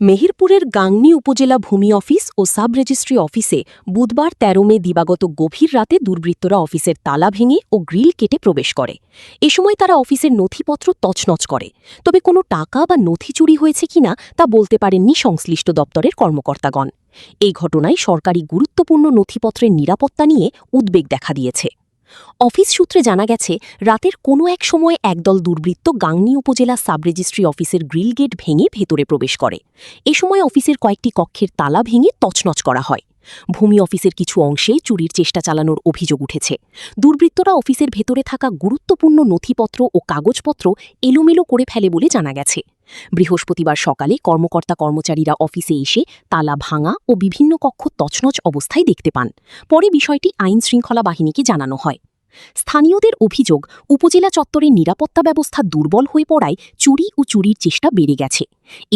মেহেরপুরের গাংনী উপজেলা ভূমি অফিস ও সাব রেজিস্ট্রি অফিসে বুধবার ১৩ মে দিবাগত গভীর রাতে দুর্বৃত্তরা অফিসের তালা ভেঙে ও গ্রিল কেটে প্রবেশ করে। এ সময় তারা অফিসের নথিপত্র তছনছ করে, তবে কোনো টাকা বা নথি চুরি হয়েছে কিনা তা বলতে পারেননি সংশ্লিষ্ট দপ্তরের কর্মকর্তাগণ। এই ঘটনায় সরকারি গুরুত্বপূর্ণ নথিপত্রের নিরাপত্তা নিয়ে উদ্বেগ দেখা দিয়েছে। অফিস সূত্রে জানা গেছে, রাতের কোনো এক সময় একদল দুর্বৃত্ত গাংনী উপজেলা সাব রেজিস্ট্রি অফিসের গ্রিল গেট ভেঙে ভেতরে প্রবেশ করে। এ সময় অফিসের কয়েকটি কক্ষের তালা ভেঙে তছনছ করা হয়। ভূমি অফিসের কিছু অংশে চুরির চেষ্টা চালানোর অভিযোগ উঠেছে। দুর্বৃত্তরা অফিসের ভেতরে থাকা গুরুত্বপূর্ণ নথিপত্র ও কাগজপত্র এলোমেলো করে ফেলে বলে জানা গেছে। বৃহস্পতিবার সকালে কর্মকর্তা-কর্মচারীরা অফিসে এসে তালা ভাঙা ও বিভিন্ন কক্ষ তছনছ অবস্থায় দেখতে পান। পরে বিষয়টি আইনশৃঙ্খলা বাহিনীকে জানানো হয়। স্থানীয়দের অভিযোগ, উপজেলা চত্বরের নিরাপত্তা ব্যবস্থা দুর্বল হয়ে পড়ায় চুরি ও চুরির চেষ্টা বেড়ে গেছে।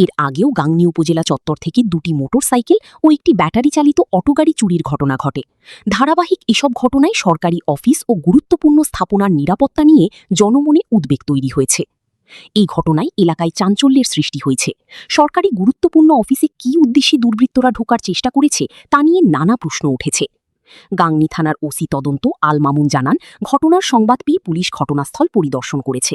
এর আগেও গাংনী উপজেলা চত্বর থেকে ২টি মোটরসাইকেল ও একটি ব্যাটারি চালিত অটোগাড়ি চুরির ঘটনা ঘটে। ধারাবাহিক এসব ঘটনায় সরকারি অফিস ও গুরুত্বপূর্ণ স্থাপনার নিরাপত্তা নিয়ে জনমনে উদ্বেগ তৈরি হয়েছে। এই ঘটনায় এলাকায় চাঞ্চল্যের সৃষ্টি হয়েছে। সরকারি গুরুত্বপূর্ণ অফিসে কী উদ্দেশ্যে দুর্বৃত্তরা ঢোকার চেষ্টা করেছে তা নিয়ে নানা প্রশ্ন উঠেছে। গাংনী থানার ওসি তদন্ত আল মামুন জানান, ঘটনার সংবাদ পেয়ে পুলিশ ঘটনাস্থল পরিদর্শন করেছে।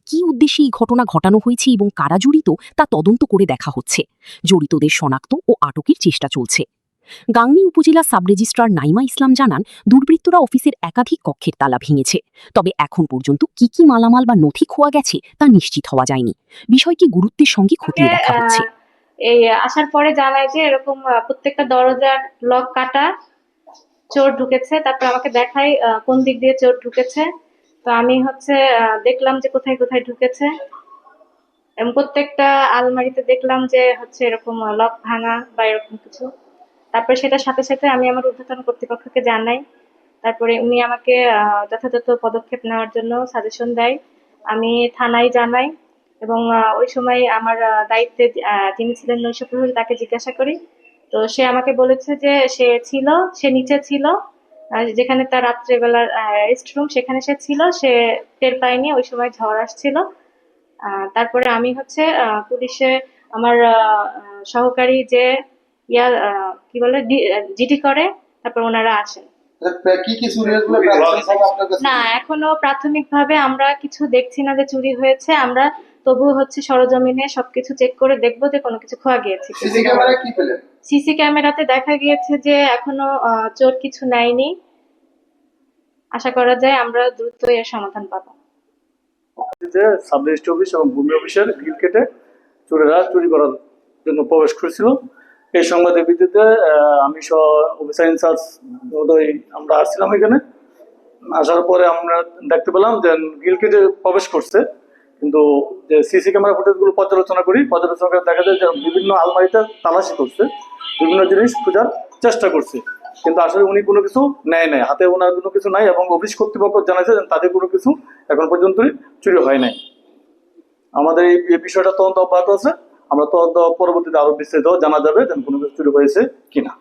কী উদ্দেশ্যে এই ঘটনা ঘটানো হয়েছে এবং কারা জড়িত তা তদন্ত করে দেখা হচ্ছে। জড়িতদের শনাক্ত ও আটকের চেষ্টা চলছে। গাংনী উপজেলা সাব রেজিস্ট্রার নাইমা ইসলাম জানান, দুর্বৃত্তরা অফিসের একাধিক কক্ষের তালা ভেঙেছে, তবে এখন পর্যন্ত কি কি মালামাল বা নথি খোয়া গেছে তা নিশ্চিত হওয়া যায়নি। বিষয়টি গুরুত্বের সঙ্গে খতিয়ে দেখা হচ্ছে। এই আসার পরে জানায় যে এরকম প্রত্যেকটা দরজার লক কাটা, চোর ঢুকেছে। তারপর আমাকে দেখায় কোন দিক দিয়ে চোর ঢুকেছে। তো আমি দেখলাম যে কোথায় কোথায় ঢুকেছে এবং প্রত্যেকটা আলমারিতে দেখলাম যে এরকম লক ভাঙা বা এরকম কিছু। তারপরে সেটার সাথে সাথে আমি আমার ঊর্ধ্বতন কর্তৃপক্ষকে জানাই। তারপরে উনি আমাকে যথাযথ পদক্ষেপ নেওয়ার জন্য সাজেশন দেয়। আমি থানায় জানাই এবং ওই সময় আমার দায়িত্বে যিনি ছিলেন নৈশ প্রহরী, তাকে জিজ্ঞাসা করি। তো সে আমাকে বলেছে যে সে নিচে ছিল, যেখানে তার রাত্রেবেলার রেস্ট রুম, সেখানে সে ছিল। সে টের পায়নি, ওই সময় ঝড় আসছিল। তারপরে আমি পুলিশে আমার সহকারী যে কি বলে জিডি করে, তারপর ওনারা আসেন। না, এখনো প্রাথমিকভাবে আমরা কিছু দেখছি না যে চুরি হয়েছে। আমরা তবুও সরজমিনে সবকিছু চেক করে দেখবো যে কোনো কিছু খোয়া গিয়েছে। সিসি ক্যামেরাতে দেখা গিয়েছে যে এখনো চোর কিছু নেয়নি। আশা করা যায় আমরা দ্রুত এর সমাধান পাবো। সাব রেজিস্ট্রি অফিস এবং ভূমি অফিসের গ্রিল কেটে চোরেরা চুরি করার জন্য প্রবেশ করেছিল। এই সংবাদের ভিত্তিতে আমি সহ অফিসার ইনচার্জ মহোদয় আমরা আসছিলাম এখানে। আসার পরে আমরা দেখতে পেলাম যে গ্রিল কেটে প্রবেশ করছে, কিন্তু যে সিসি ক্যামেরা ফুটেজগুলো পর্যালোচনা করে দেখা যায় যে বিভিন্ন আলমারিতে তালাশি করছে, বিভিন্ন জিনিস খোঁজার চেষ্টা করছে, কিন্তু আসলে উনি কোনো কিছু নেয় নাই, হাতে ওনার কোনো কিছু নাই এবং অফিস কর্তৃপক্ষ জানাইছে যে তাদের কোনো কিছু এখন পর্যন্তই চুরি হয় নাই। আমাদের এই বিষয়টা তদন্ত অব্যাহত আছে। আমরা তদন্ত পরবর্তীতে আরো বিস্তারিত জানা যাবে যে কোনো কিছু চুরি হয়েছে কিনা।